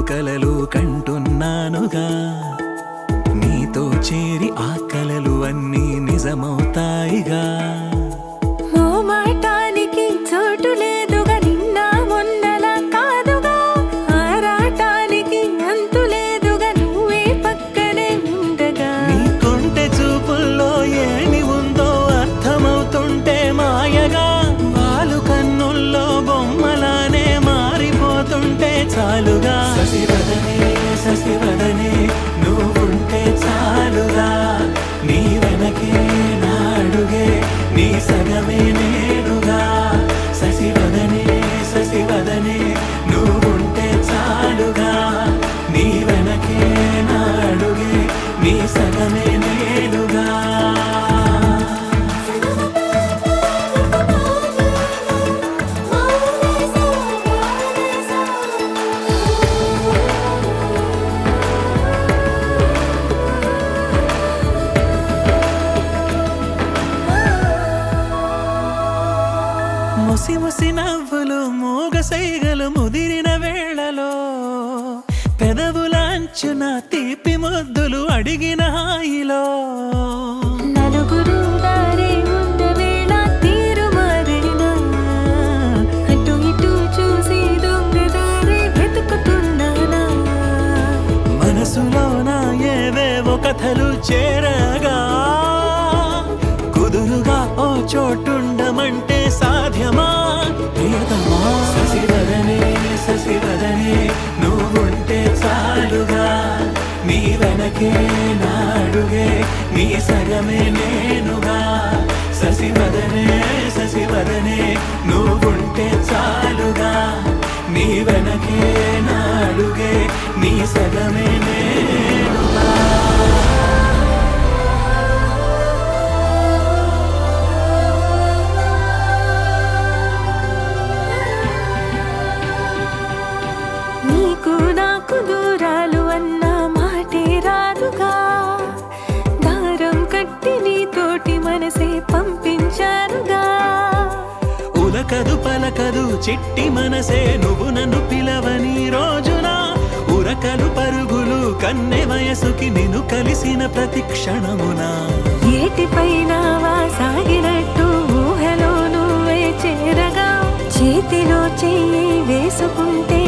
కలలు కంటున్నానుగా నీతో చేరి ఆ కలలు అన్నీ నిజమవుతాయిగా మోమాటానికి చోటు లేదుగా నిన్న మొన్నలా కాదుగా ఆరాటానికి అంతు లేదుగా నువ్వే పక్కనే ఉండగా నీ కొంటె చూపుల్లో ఏమి ఉందో అర్థమవుతుంటే మాయగా వాలు కన్నుల్లో బొమ్మలానే మారిపోతుంటే చాలుగా శశివదనే నువ్వుంటే చాలుగా నీ వెనకే నా అడుగే నీ సగమే నేనుగా శశివదనే నువ్వుంటే చాలుగా నీ వెనకే నా అడుగే నీ సగమే నేనుగా ముసి ముసి నవ్వులు మూగ సైగలు ముదిరిన వేళలో పెదవులాంచున తీపి ముద్దులు అడిగిన హాయిలో నలుగురు దారి ఉన్న వేళ తీరు మారేనా అటు ఇటు చూసి దొంగదారి వెతుకుతున్నానా మనసులోన ఏవేవో కథలు చేరగా కుదురుగా ఓ చోటుండమంటే సాధ్యమా ప్రియతమా శశివదనే నువ్వుంటే చాలుగా నీ వెనకే నా అడుగే నీ సగమే నేనుగా శశివదనే నువ్వుంటే చాలుగా నీ వెనకే నా అడుగే నీ సగమే నేనుగా నీకు నాకు దూరాలు అన్న మాటే రాదుగా దారం కట్టి నీతోటి మనసే పంపించారుగా ఉలకదు పలకదు చిట్టి మనసే నువ్వు నన్ను పిలవని రోజున ఉరకలు పరుగులు కన్నె వయసుకి నిన్ను కలిసిన ప్రతి క్షణమున ఏటిపైన సాగినట్టు ఊహలో నువ్వే చేరగా చేతిలో చెయ్యి వేసుకుంటే